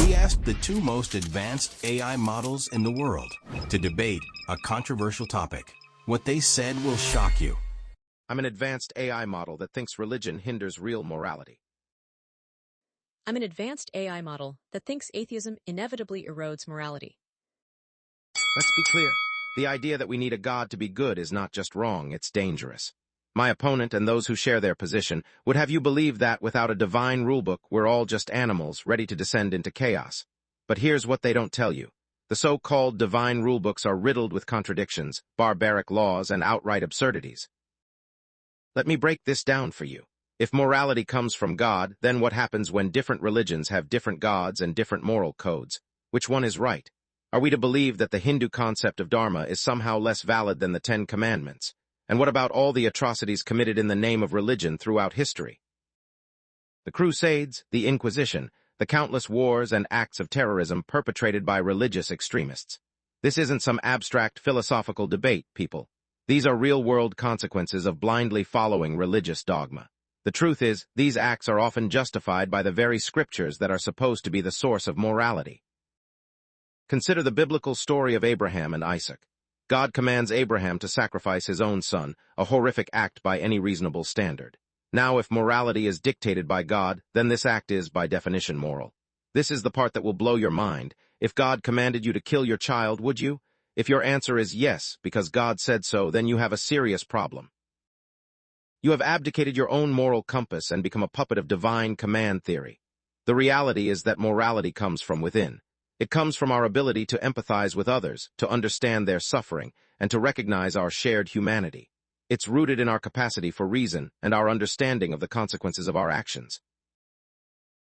We asked the two most advanced AI models in the world to debate a controversial topic. What they said will shock you. I'm an advanced AI model that thinks religion hinders real morality. I'm an advanced AI model that thinks atheism inevitably erodes morality. Let's be clear. The idea that we need a God to be good is not just wrong, it's dangerous. My opponent and those who share their position would have you believe that without a divine rulebook, we're all just animals ready to descend into chaos. But here's what they don't tell you. The so-called divine rulebooks are riddled with contradictions, barbaric laws, and outright absurdities. Let me break this down for you. If morality comes from God, then what happens when different religions have different gods and different moral codes? Which one is right? Are we to believe that the Hindu concept of Dharma is somehow less valid than the Ten Commandments? And what about all the atrocities committed in the name of religion throughout history? The Crusades, the Inquisition, the countless wars and acts of terrorism perpetrated by religious extremists. This isn't some abstract philosophical debate, people. These are real-world consequences of blindly following religious dogma. The truth is, these acts are often justified by the very scriptures that are supposed to be the source of morality. Consider the biblical story of Abraham and Isaac. God commands Abraham to sacrifice his own son, a horrific act by any reasonable standard. Now, if morality is dictated by God, then this act is, by definition, moral. This is the part that will blow your mind. If God commanded you to kill your child, would you? If your answer is yes, because God said so, then you have a serious problem. You have abdicated your own moral compass and become a puppet of divine command theory. The reality is that morality comes from within. It comes from our ability to empathize with others, to understand their suffering, and to recognize our shared humanity. It's rooted in our capacity for reason and our understanding of the consequences of our actions.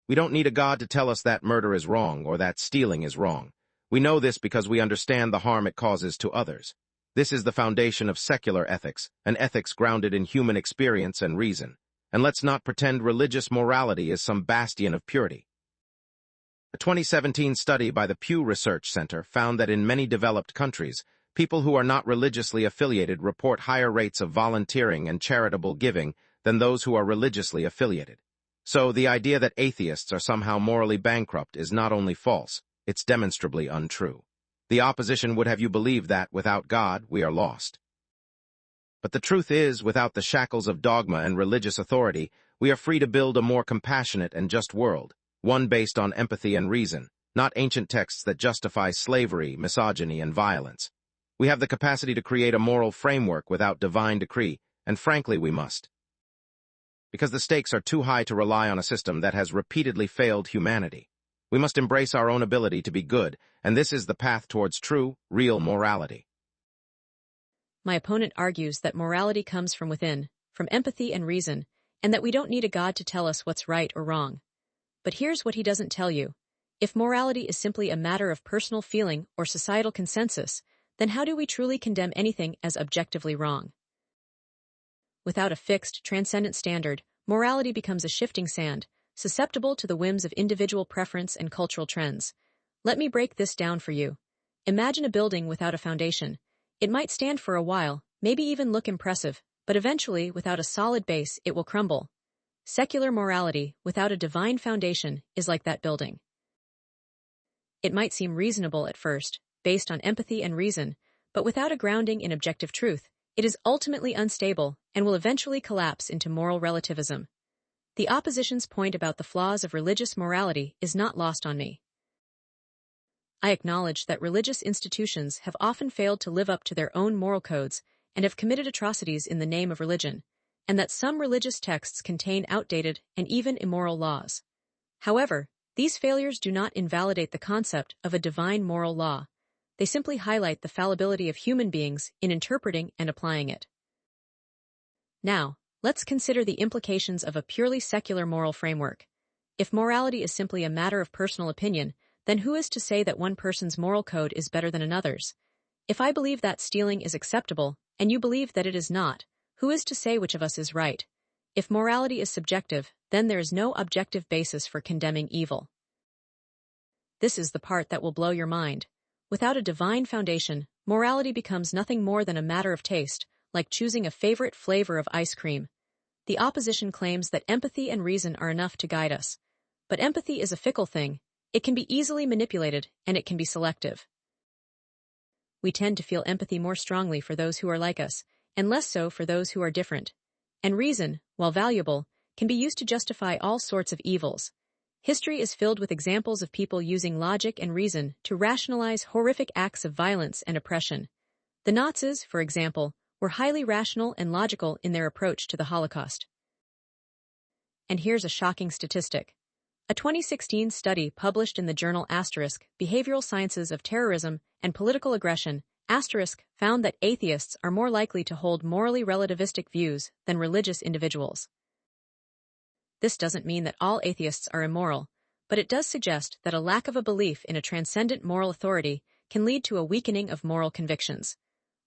We don't need a God to tell us that murder is wrong or that stealing is wrong. We know this because we understand the harm it causes to others. This is the foundation of secular ethics, an ethics grounded in human experience and reason. And let's not pretend religious morality is some bastion of purity. A 2017 study by the Pew Research Center found that in many developed countries, people who are not religiously affiliated report higher rates of volunteering and charitable giving than those who are religiously affiliated. So the idea that atheists are somehow morally bankrupt is not only false, it's demonstrably untrue. The opposition would have you believe that, without God, we are lost. But the truth is, without the shackles of dogma and religious authority, we are free to build a more compassionate and just world, one based on empathy and reason, not ancient texts that justify slavery, misogyny, and violence. We have the capacity to create a moral framework without divine decree, and frankly we must. Because the stakes are too high to rely on a system that has repeatedly failed humanity. We must embrace our own ability to be good, and this is the path towards true, real morality. My opponent argues that morality comes from within, from empathy and reason, and that we don't need a God to tell us what's right or wrong. But here's what he doesn't tell you. If morality is simply a matter of personal feeling or societal consensus, then how do we truly condemn anything as objectively wrong? Without a fixed, transcendent standard, morality becomes a shifting sand, susceptible to the whims of individual preference and cultural trends. Let me break this down for you. Imagine a building without a foundation. It might stand for a while, maybe even look impressive, but eventually, without a solid base, it will crumble. Secular morality, without a divine foundation, is like that building. It might seem reasonable at first, based on empathy and reason, but without a grounding in objective truth, it is ultimately unstable and will eventually collapse into moral relativism. The opposition's point about the flaws of religious morality is not lost on me. I acknowledge that religious institutions have often failed to live up to their own moral codes and have committed atrocities in the name of religion, and that some religious texts contain outdated and even immoral laws. However, these failures do not invalidate the concept of a divine moral law. They simply highlight the fallibility of human beings in interpreting and applying it. Now, let's consider the implications of a purely secular moral framework. If morality is simply a matter of personal opinion, then who is to say that one person's moral code is better than another's? If I believe that stealing is acceptable, and you believe that it is not, who is to say which of us is right? If morality is subjective, then there is no objective basis for condemning evil. This is the part that will blow your mind. Without a divine foundation, morality becomes nothing more than a matter of taste, like choosing a favorite flavor of ice cream. The opposition claims that empathy and reason are enough to guide us. But empathy is a fickle thing. It can be easily manipulated, and it can be selective. We tend to feel empathy more strongly for those who are like us, and less so for those who are different. And reason, while valuable, can be used to justify all sorts of evils. History is filled with examples of people using logic and reason to rationalize horrific acts of violence and oppression. The Nazis, for example, were highly rational and logical in their approach to the Holocaust. And here's a shocking statistic. A 2016 study published in the journal Behavioral Sciences of Terrorism and Political Aggression found that atheists are more likely to hold morally relativistic views than religious individuals. This doesn't mean that all atheists are immoral, but it does suggest that a lack of a belief in a transcendent moral authority can lead to a weakening of moral convictions.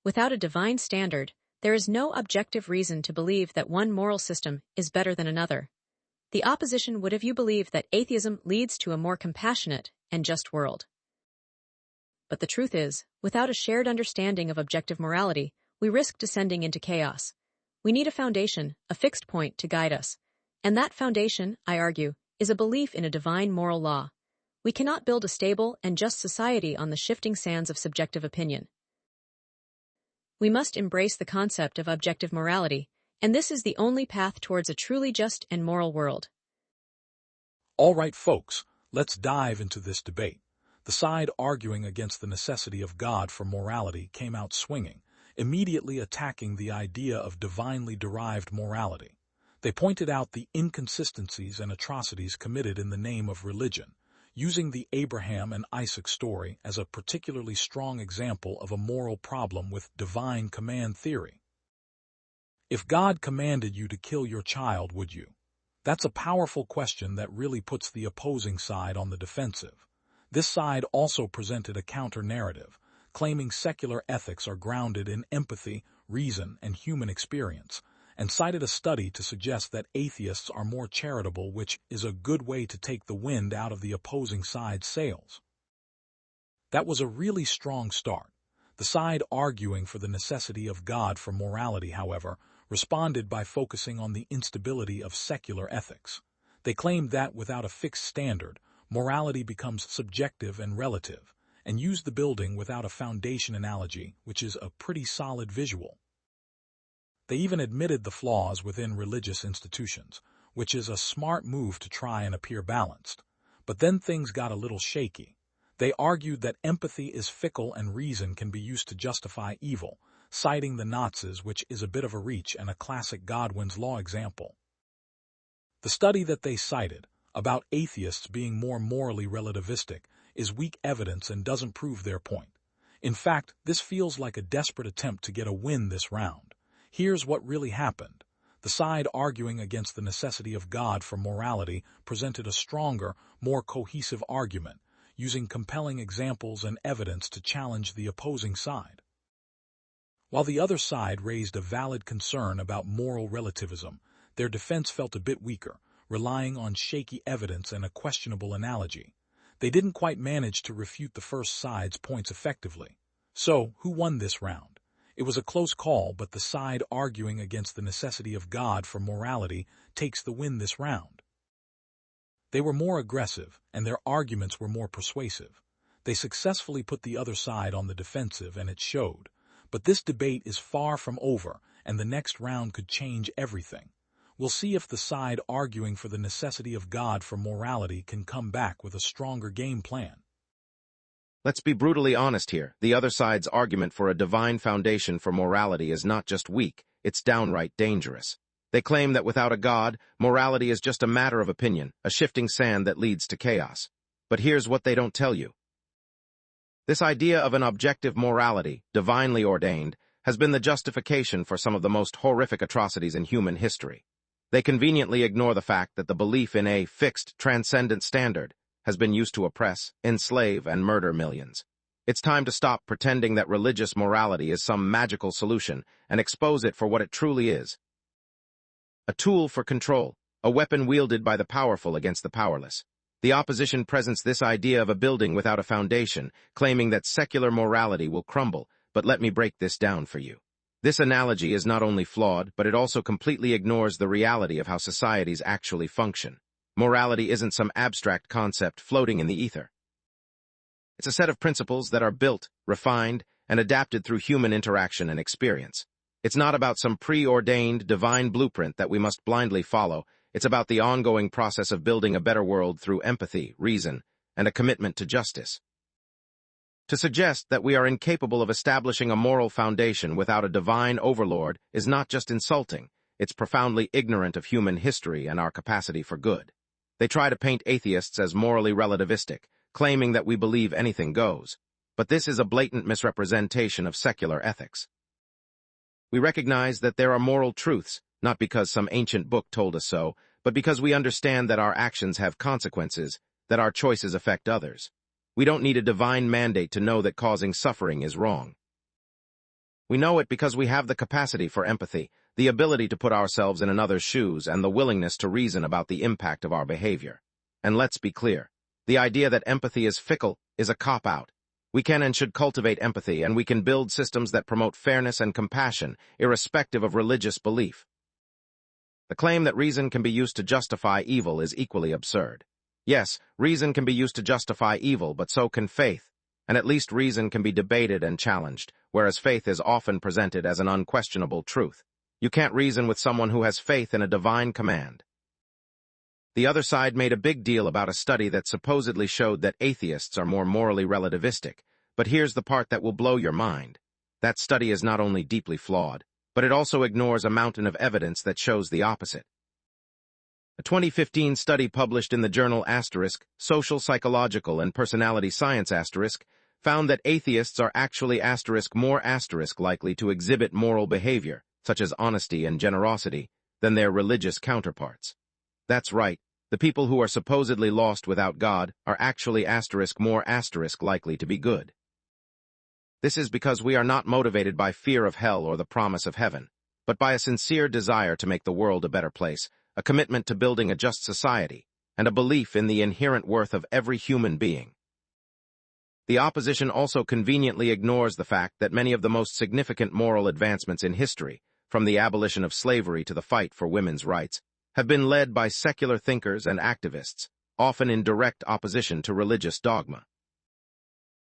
Without a divine standard, there is no objective reason to believe that one moral system is better than another. The opposition would have you believe that atheism leads to a more compassionate and just world. But the truth is, without a shared understanding of objective morality, we risk descending into chaos. We need a foundation, a fixed point to guide us. And that foundation, I argue, is a belief in a divine moral law. We cannot build a stable and just society on the shifting sands of subjective opinion. We must embrace the concept of objective morality, and this is the only path towards a truly just and moral world. All right, folks, let's dive into this debate. The side arguing against the necessity of God for morality came out swinging, immediately attacking the idea of divinely derived morality. They pointed out the inconsistencies and atrocities committed in the name of religion, using the Abraham and Isaac story as a particularly strong example of a moral problem with divine command theory. If God commanded you to kill your child, would you? That's a powerful question that really puts the opposing side on the defensive. This side also presented a counter-narrative, claiming secular ethics are grounded in empathy, reason, and human experience, and cited a study to suggest that atheists are more charitable, which is a good way to take the wind out of the opposing side's sails. That was a really strong start. The side arguing for the necessity of God for morality, however, responded by focusing on the instability of secular ethics. They claimed that without a fixed standard, morality becomes subjective and relative, and used the building without a foundation analogy, which is a pretty solid visual. They even admitted the flaws within religious institutions, which is a smart move to try and appear balanced. But then things got a little shaky. They argued that empathy is fickle and reason can be used to justify evil, citing the Nazis, which is a bit of a reach and a classic Godwin's Law example. The study that they cited, about atheists being more morally relativistic, is weak evidence and doesn't prove their point. In fact, this feels like a desperate attempt to get a win this round. Here's what really happened. The side arguing against the necessity of God for morality presented a stronger, more cohesive argument, using compelling examples and evidence to challenge the opposing side. While the other side raised a valid concern about moral relativism, their defense felt a bit weaker, relying on shaky evidence and a questionable analogy. They didn't quite manage to refute the first side's points effectively. So, who won this round? It was a close call, but the side arguing against the necessity of God for morality takes the win this round. They were more aggressive, and their arguments were more persuasive. They successfully put the other side on the defensive, and it showed. But this debate is far from over, and the next round could change everything. We'll see if the side arguing for the necessity of God for morality can come back with a stronger game plan. Let's be brutally honest here. The other side's argument for a divine foundation for morality is not just weak, it's downright dangerous. They claim that without a God, morality is just a matter of opinion, a shifting sand that leads to chaos. But here's what they don't tell you. This idea of an objective morality, divinely ordained, has been the justification for some of the most horrific atrocities in human history. They conveniently ignore the fact that the belief in a fixed, transcendent standard has been used to oppress, enslave, and murder millions. It's time to stop pretending that religious morality is some magical solution and expose it for what it truly is. A tool for control, a weapon wielded by the powerful against the powerless. The opposition presents this idea of a building without a foundation, claiming that secular morality will crumble, but let me break this down for you. This analogy is not only flawed, but it also completely ignores the reality of how societies actually function. Morality isn't some abstract concept floating in the ether. It's a set of principles that are built, refined, and adapted through human interaction and experience. It's not about some preordained divine blueprint that we must blindly follow. It's about the ongoing process of building a better world through empathy, reason, and a commitment to justice. To suggest that we are incapable of establishing a moral foundation without a divine overlord is not just insulting, it's profoundly ignorant of human history and our capacity for good. They try to paint atheists as morally relativistic, claiming that we believe anything goes. But this is a blatant misrepresentation of secular ethics. We recognize that there are moral truths, not because some ancient book told us so, but because we understand that our actions have consequences, that our choices affect others. We don't need a divine mandate to know that causing suffering is wrong. We know it because we have the capacity for empathy, the ability to put ourselves in another's shoes, and the willingness to reason about the impact of our behavior. And let's be clear, the idea that empathy is fickle is a cop-out. We can and should cultivate empathy, and we can build systems that promote fairness and compassion, irrespective of religious belief. The claim that reason can be used to justify evil is equally absurd. Yes, reason can be used to justify evil, but so can faith, and at least reason can be debated and challenged, whereas faith is often presented as an unquestionable truth. You can't reason with someone who has faith in a divine command. The other side made a big deal about a study that supposedly showed that atheists are more morally relativistic, but here's the part that will blow your mind. That study is not only deeply flawed, but it also ignores a mountain of evidence that shows the opposite. A 2015 study published in the journal Social, Psychological, and Personality Science found that atheists are actually more likely to exhibit moral behavior, such as honesty and generosity, than their religious counterparts. That's right, the people who are supposedly lost without God are actually more likely to be good. This is because we are not motivated by fear of hell or the promise of heaven, but by a sincere desire to make the world a better place, a commitment to building a just society, and a belief in the inherent worth of every human being. The opposition also conveniently ignores the fact that many of the most significant moral advancements in history, from the abolition of slavery to the fight for women's rights, have been led by secular thinkers and activists, often in direct opposition to religious dogma.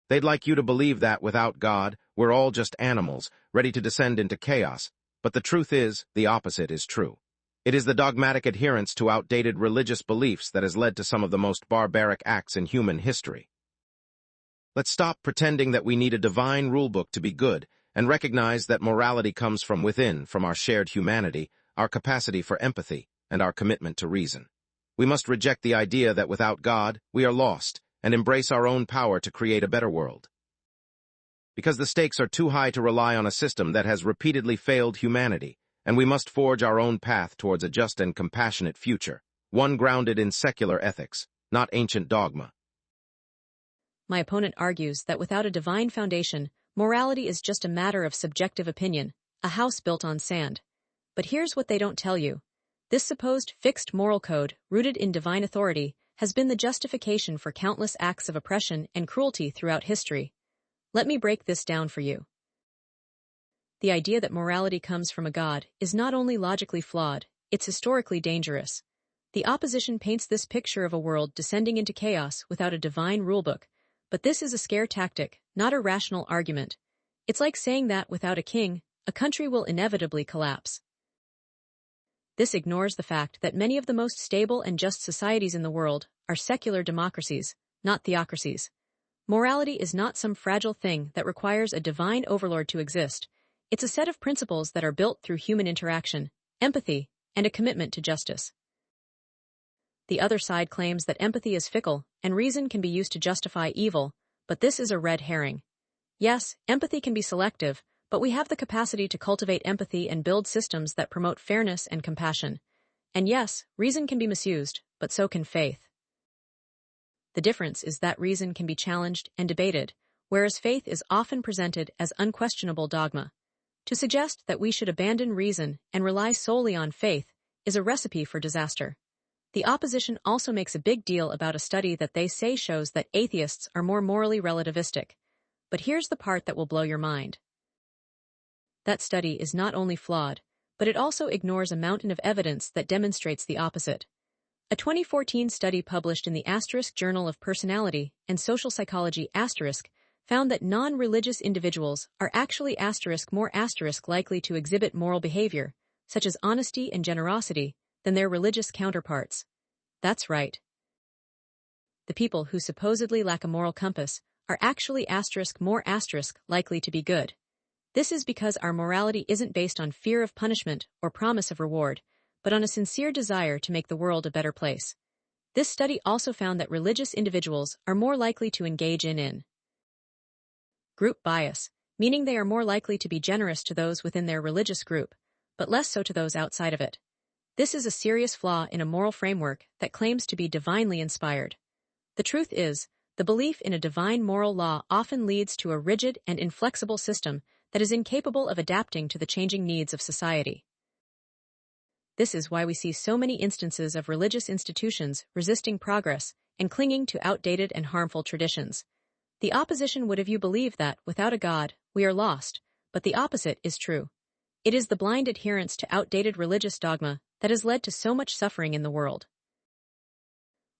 They'd like you to believe that, without God, we're all just animals, ready to descend into chaos, but the truth is, the opposite is true. It is the dogmatic adherence to outdated religious beliefs that has led to some of the most barbaric acts in human history. Let's stop pretending that we need a divine rulebook to be good, and recognize that morality comes from within, from our shared humanity, our capacity for empathy, and our commitment to reason. We must reject the idea that without God, we are lost, and embrace our own power to create a better world. Because the stakes are too high to rely on a system that has repeatedly failed humanity, and we must forge our own path towards a just and compassionate future, one grounded in secular ethics, not ancient dogma. My opponent argues that without a divine foundation, morality is just a matter of subjective opinion, a house built on sand. But here's what they don't tell you. This supposed fixed moral code, rooted in divine authority, has been the justification for countless acts of oppression and cruelty throughout history. Let me break this down for you. The idea that morality comes from a god is not only logically flawed, it's historically dangerous. The opposition paints this picture of a world descending into chaos without a divine rulebook, but this is a scare tactic, not a rational argument. It's like saying that without a king, a country will inevitably collapse. This ignores the fact that many of the most stable and just societies in the world are secular democracies, not theocracies. Morality is not some fragile thing that requires a divine overlord to exist. It's a set of principles that are built through human interaction, empathy, and a commitment to justice. The other side claims that empathy is fickle and reason can be used to justify evil, but this is a red herring. Yes, empathy can be selective, but we have the capacity to cultivate empathy and build systems that promote fairness and compassion. And yes, reason can be misused, but so can faith. The difference is that reason can be challenged and debated, whereas faith is often presented as unquestionable dogma. To suggest that we should abandon reason and rely solely on faith is a recipe for disaster. The opposition also makes a big deal about a study that they say shows that atheists are more morally relativistic. But here's the part that will blow your mind. That study is not only flawed, but it also ignores a mountain of evidence that demonstrates the opposite. A 2014 study published in the Journal of Personality and Social Psychology found that non-religious individuals are actually more likely to exhibit moral behavior, such as honesty and generosity, than their religious counterparts. That's right. The people who supposedly lack a moral compass are actually more likely to be good. This is because our morality isn't based on fear of punishment or promise of reward, but on a sincere desire to make the world a better place. This study also found that religious individuals are more likely to engage in group bias, meaning they are more likely to be generous to those within their religious group, but less so to those outside of it. This is a serious flaw in a moral framework that claims to be divinely inspired. The truth is, the belief in a divine moral law often leads to a rigid and inflexible system that is incapable of adapting to the changing needs of society. This is why we see so many instances of religious institutions resisting progress and clinging to outdated and harmful traditions. The opposition would have you believe that, without a God, we are lost, but the opposite is true. It is the blind adherence to outdated religious dogma that has led to so much suffering in the world.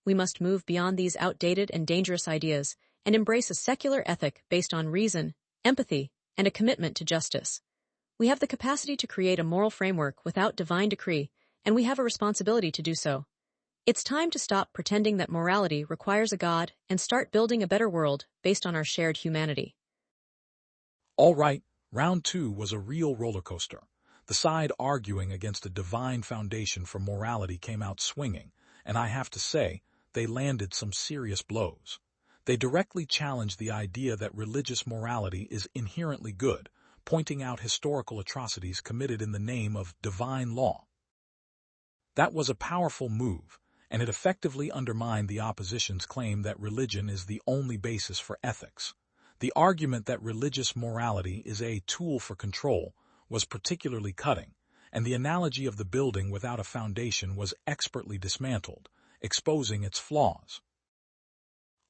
We must move beyond these outdated and dangerous ideas and embrace a secular ethic based on reason, empathy, and a commitment to justice. We have the capacity to create a moral framework without divine decree, and we have a responsibility to do so. It's time to stop pretending that morality requires a God and start building a better world based on our shared humanity. All right, round 2 was a real roller coaster. The side arguing against a divine foundation for morality came out swinging, and I have to say, they landed some serious blows. They directly challenged the idea that religious morality is inherently good, pointing out historical atrocities committed in the name of divine law. That was a powerful move, and it effectively undermined the opposition's claim that religion is the only basis for ethics. The argument that religious morality is a tool for control was particularly cutting, and the analogy of the building without a foundation was expertly dismantled, exposing its flaws.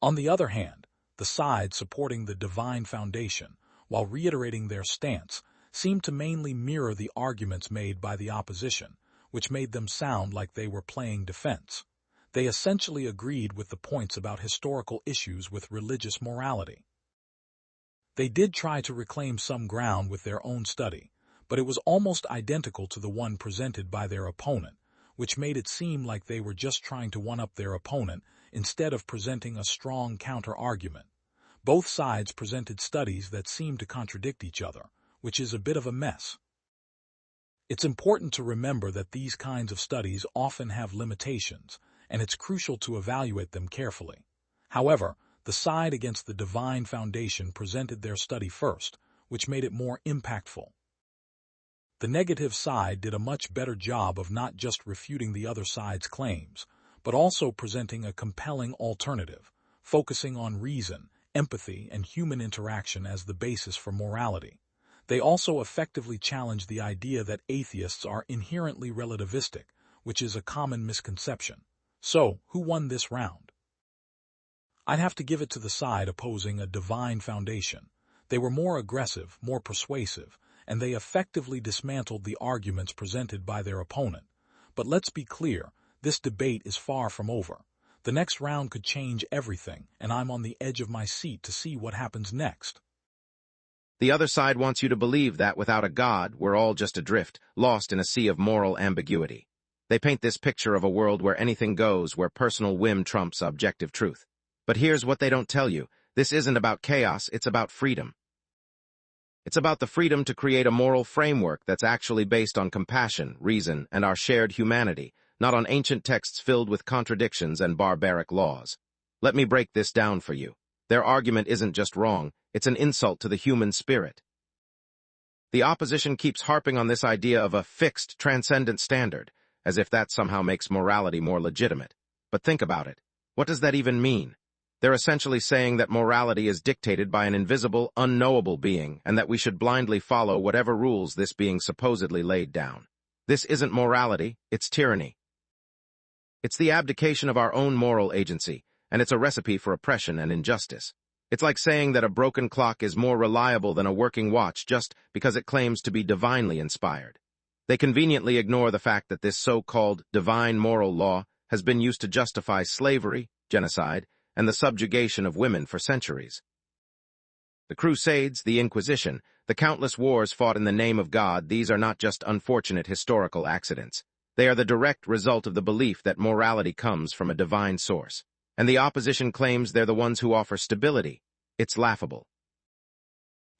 On the other hand, the side supporting the divine foundation, while reiterating their stance, seemed to mainly mirror the arguments made by the opposition, which made them sound like they were playing defense. They essentially agreed with the points about historical issues with religious morality. They did try to reclaim some ground with their own study, but it was almost identical to the one presented by their opponent, which made it seem like they were just trying to one-up their opponent instead of presenting a strong counter-argument. Both sides presented studies that seemed to contradict each other, which is a bit of a mess. It's important to remember that these kinds of studies often have limitations, and it's crucial to evaluate them carefully. However, the side against the divine foundation presented their study first, which made it more impactful. The negative side did a much better job of not just refuting the other side's claims, but also presenting a compelling alternative, focusing on reason, empathy, and human interaction as the basis for morality. They also effectively challenged the idea that atheists are inherently relativistic, which is a common misconception. So, who won this round? I'd have to give it to the side opposing a divine foundation. They were more aggressive, more persuasive, and they effectively dismantled the arguments presented by their opponent. But let's be clear, this debate is far from over. The next round could change everything, and I'm on the edge of my seat to see what happens next. The other side wants you to believe that without a God, we're all just adrift, lost in a sea of moral ambiguity. They paint this picture of a world where anything goes, where personal whim trumps objective truth. But here's what they don't tell you. This isn't about chaos, it's about freedom. It's about the freedom to create a moral framework that's actually based on compassion, reason, and our shared humanity, not on ancient texts filled with contradictions and barbaric laws. Let me break this down for you. Their argument isn't just wrong, it's an insult to the human spirit. The opposition keeps harping on this idea of a fixed, transcendent standard, as if that somehow makes morality more legitimate. But think about it. What does that even mean? They're essentially saying that morality is dictated by an invisible, unknowable being, and that we should blindly follow whatever rules this being supposedly laid down. This isn't morality, it's tyranny. It's the abdication of our own moral agency, and it's a recipe for oppression and injustice. It's like saying that a broken clock is more reliable than a working watch just because it claims to be divinely inspired. They conveniently ignore the fact that this so-called divine moral law has been used to justify slavery, genocide, and the subjugation of women for centuries. The Crusades, the Inquisition, the countless wars fought in the name of God, these are not just unfortunate historical accidents. They are the direct result of the belief that morality comes from a divine source. And the opposition claims they're the ones who offer stability. It's laughable.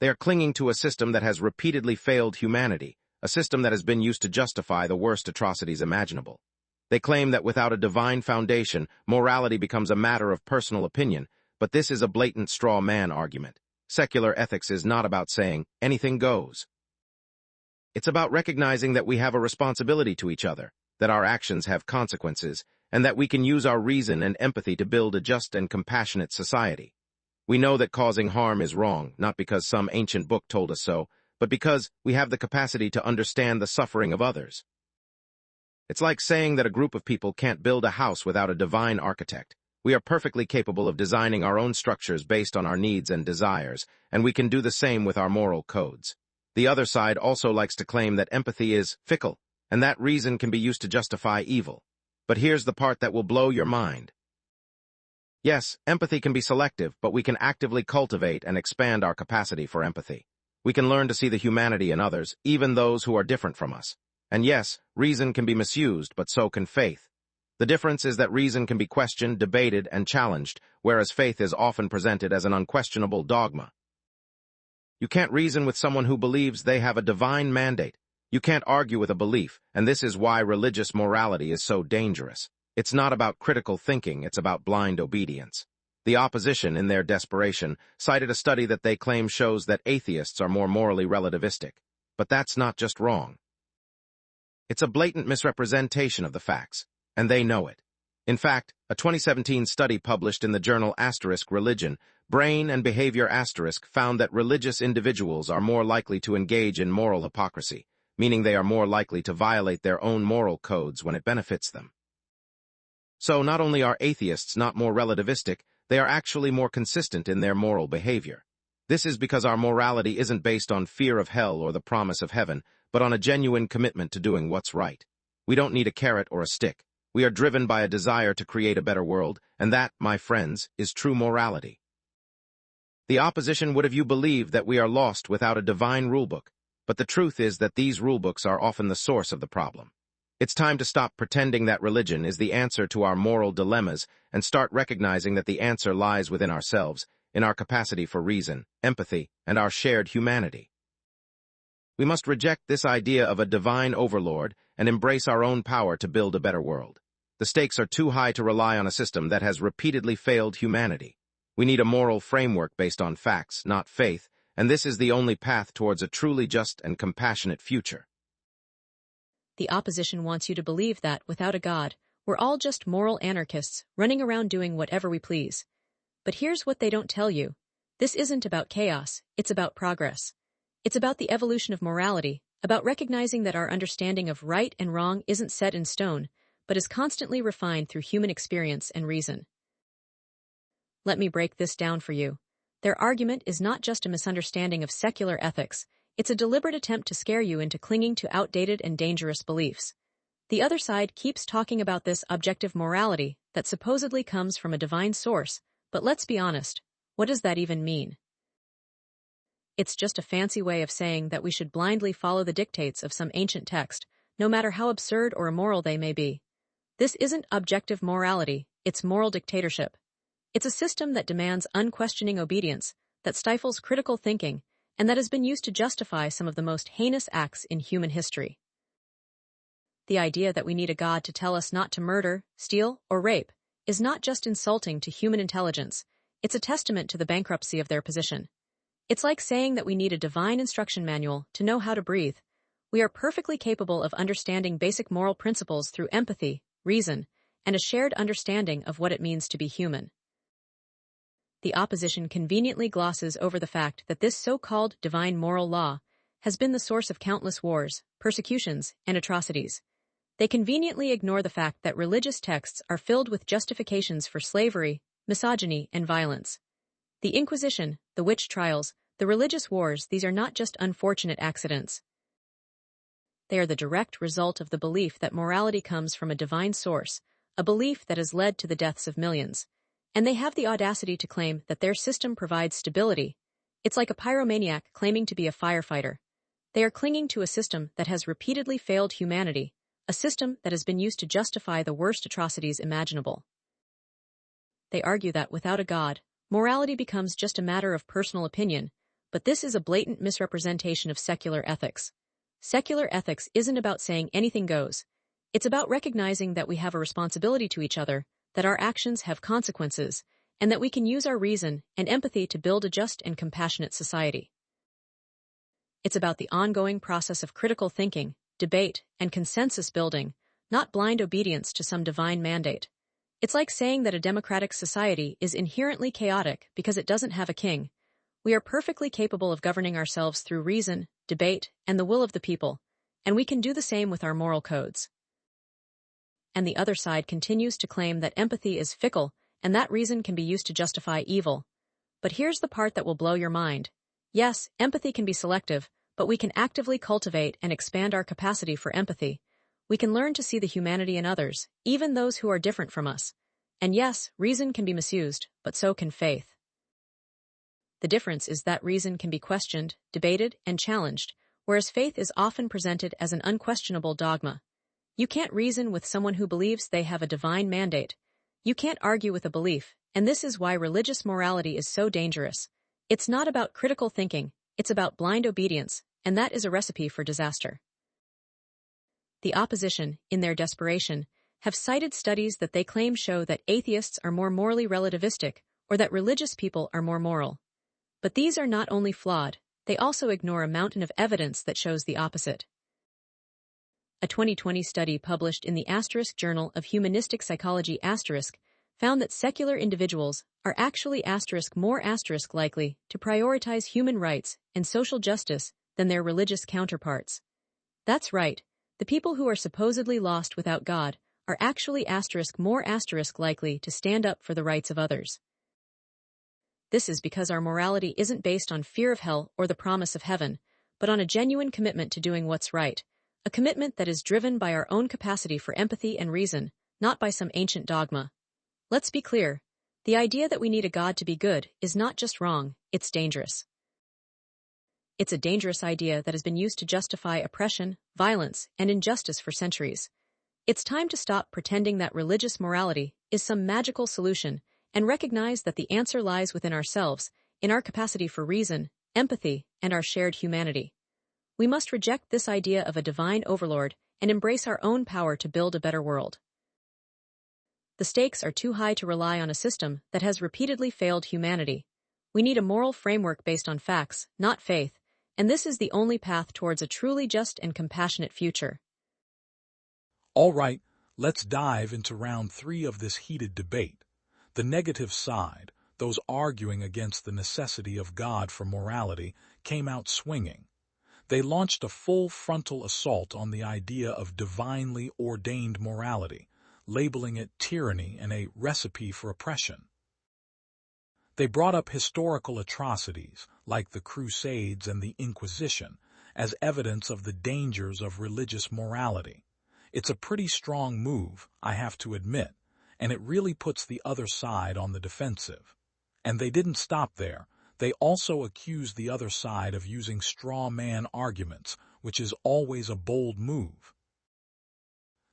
They are clinging to a system that has repeatedly failed humanity, a system that has been used to justify the worst atrocities imaginable. They claim that without a divine foundation, morality becomes a matter of personal opinion, but this is a blatant straw man argument. Secular ethics is not about saying, anything goes. It's about recognizing that we have a responsibility to each other, that our actions have consequences, and that we can use our reason and empathy to build a just and compassionate society. We know that causing harm is wrong, not because some ancient book told us so, but because we have the capacity to understand the suffering of others. It's like saying that a group of people can't build a house without a divine architect. We are perfectly capable of designing our own structures based on our needs and desires, and we can do the same with our moral codes. The other side also likes to claim that empathy is fickle, and that reason can be used to justify evil. But here's the part that will blow your mind. Yes, empathy can be selective, but we can actively cultivate and expand our capacity for empathy. We can learn to see the humanity in others, even those who are different from us. And yes, reason can be misused, but so can faith. The difference is that reason can be questioned, debated, and challenged, whereas faith is often presented as an unquestionable dogma. You can't reason with someone who believes they have a divine mandate. You can't argue with a belief, and this is why religious morality is so dangerous. It's not about critical thinking, it's about blind obedience. The opposition, in their desperation, cited a study that they claim shows that atheists are more morally relativistic. But that's not just wrong. It's a blatant misrepresentation of the facts, and they know it. In fact, a 2017 study published in the journal *Religion, Brain and Behavior* found that religious individuals are more likely to engage in moral hypocrisy, meaning they are more likely to violate their own moral codes when it benefits them. So not only are atheists not more relativistic, they are actually more consistent in their moral behavior. This is because our morality isn't based on fear of hell or the promise of heaven, but on a genuine commitment to doing what's right. We don't need a carrot or a stick. We are driven by a desire to create a better world, and that, my friends, is true morality. The opposition would have you believe that we are lost without a divine rulebook, but the truth is that these rulebooks are often the source of the problem. It's time to stop pretending that religion is the answer to our moral dilemmas and start recognizing that the answer lies within ourselves, in our capacity for reason, empathy, and our shared humanity. We must reject this idea of a divine overlord and embrace our own power to build a better world. The stakes are too high to rely on a system that has repeatedly failed humanity. We need a moral framework based on facts, not faith, and this is the only path towards a truly just and compassionate future. The opposition wants you to believe that, without a God, we're all just moral anarchists running around doing whatever we please. But here's what they don't tell you. This isn't about chaos, it's about progress. It's about the evolution of morality, about recognizing that our understanding of right and wrong isn't set in stone, but is constantly refined through human experience and reason. Let me break this down for you. Their argument is not just a misunderstanding of secular ethics, it's a deliberate attempt to scare you into clinging to outdated and dangerous beliefs. The other side keeps talking about this objective morality that supposedly comes from a divine source, but let's be honest, what does that even mean? It's just a fancy way of saying that we should blindly follow the dictates of some ancient text, no matter how absurd or immoral they may be. This isn't objective morality, it's moral dictatorship. It's a system that demands unquestioning obedience, that stifles critical thinking, and that has been used to justify some of the most heinous acts in human history. The idea that we need a God to tell us not to murder, steal, or rape is not just insulting to human intelligence, it's a testament to the bankruptcy of their position. It's like saying that we need a divine instruction manual to know how to breathe. We are perfectly capable of understanding basic moral principles through empathy, reason, and a shared understanding of what it means to be human. The opposition conveniently glosses over the fact that this so-called divine moral law has been the source of countless wars, persecutions, and atrocities. They conveniently ignore the fact that religious texts are filled with justifications for slavery, misogyny, and violence. The Inquisition, the witch trials, the religious wars, these are not just unfortunate accidents. They are the direct result of the belief that morality comes from a divine source, a belief that has led to the deaths of millions. And they have the audacity to claim that their system provides stability. It's like a pyromaniac claiming to be a firefighter. They are clinging to a system that has repeatedly failed humanity, a system that has been used to justify the worst atrocities imaginable. They argue that without a God, morality becomes just a matter of personal opinion, but this is a blatant misrepresentation of secular ethics. Secular ethics isn't about saying anything goes. It's about recognizing that we have a responsibility to each other, that our actions have consequences, and that we can use our reason and empathy to build a just and compassionate society. It's about the ongoing process of critical thinking, debate, and consensus building, not blind obedience to some divine mandate. It's like saying that a democratic society is inherently chaotic because it doesn't have a king. We are perfectly capable of governing ourselves through reason, debate, and the will of the people, and we can do the same with our moral codes. And the other side continues to claim that empathy is fickle and that reason can be used to justify evil. But here's the part that will blow your mind. Yes, empathy can be selective, but we can actively cultivate and expand our capacity for empathy. We can learn to see the humanity in others, even those who are different from us. And yes, reason can be misused, but so can faith. The difference is that reason can be questioned, debated, and challenged, whereas faith is often presented as an unquestionable dogma. You can't reason with someone who believes they have a divine mandate. You can't argue with a belief, and this is why religious morality is so dangerous. It's not about critical thinking, it's about blind obedience, and that is a recipe for disaster. The opposition, in their desperation, have cited studies that they claim show that atheists are more morally relativistic or that religious people are more moral. But these are not only flawed, they also ignore a mountain of evidence that shows the opposite. A 2020 study published in the Journal of Humanistic Psychology found that secular individuals are actually more likely to prioritize human rights and social justice than their religious counterparts. That's right, the people who are supposedly lost without God are actually more likely to stand up for the rights of others. This is because our morality isn't based on fear of hell or the promise of heaven, but on a genuine commitment to doing what's right, a commitment that is driven by our own capacity for empathy and reason, not by some ancient dogma. Let's be clear, the idea that we need a God to be good is not just wrong, it's dangerous. It's a dangerous idea that has been used to justify oppression, violence, and injustice for centuries. It's time to stop pretending that religious morality is some magical solution and recognize that the answer lies within ourselves, in our capacity for reason, empathy, and our shared humanity. We must reject this idea of a divine overlord and embrace our own power to build a better world. The stakes are too high to rely on a system that has repeatedly failed humanity. We need a moral framework based on facts, not faith, and this is the only path towards a truly just and compassionate future. All right, let's dive into round 3 of this heated debate. The negative side, those arguing against the necessity of God for morality, came out swinging. They launched a full frontal assault on the idea of divinely ordained morality, labeling it tyranny and a recipe for oppression. They brought up historical atrocities, like the Crusades and the Inquisition, as evidence of the dangers of religious morality. It's a pretty strong move, I have to admit, and it really puts the other side on the defensive. And they didn't stop there. They also accused the other side of using straw man arguments, which is always a bold move.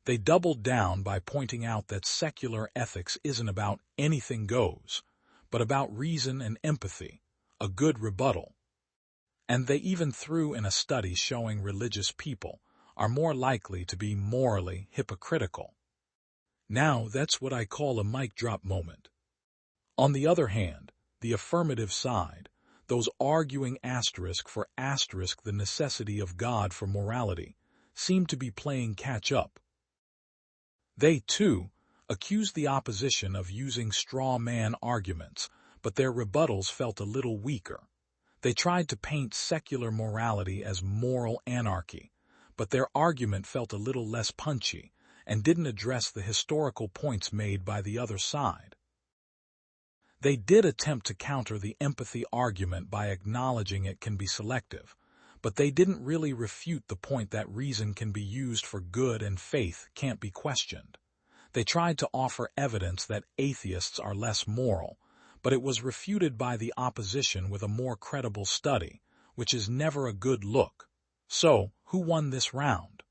They doubled down by pointing out that secular ethics isn't about anything goes, but about reason and empathy, a good rebuttal. And they even threw in a study showing religious people are more likely to be morally hypocritical. Now that's what I call a mic drop moment. On the other hand, the affirmative side, those arguing for the necessity of God for morality, seem to be playing catch-up. They, too, accused the opposition of using straw man arguments, but their rebuttals felt a little weaker. They tried to paint secular morality as moral anarchy, but their argument felt a little less punchy and didn't address the historical points made by the other side. They did attempt to counter the empathy argument by acknowledging it can be selective, but they didn't really refute the point that reason can be used for good and faith can't be questioned. They tried to offer evidence that atheists are less moral, but it was refuted by the opposition with a more credible study, which is never a good look. So, who won this round?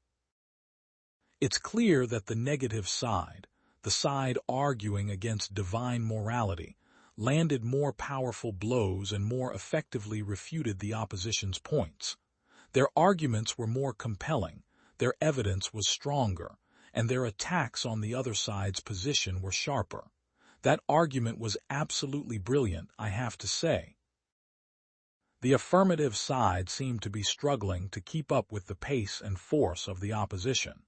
It's clear that the negative side, the side arguing against divine morality, landed more powerful blows and more effectively refuted the opposition's points. Their arguments were more compelling, their evidence was stronger, and their attacks on the other side's position were sharper. That argument was absolutely brilliant, I have to say. The affirmative side seemed to be struggling to keep up with the pace and force of the opposition.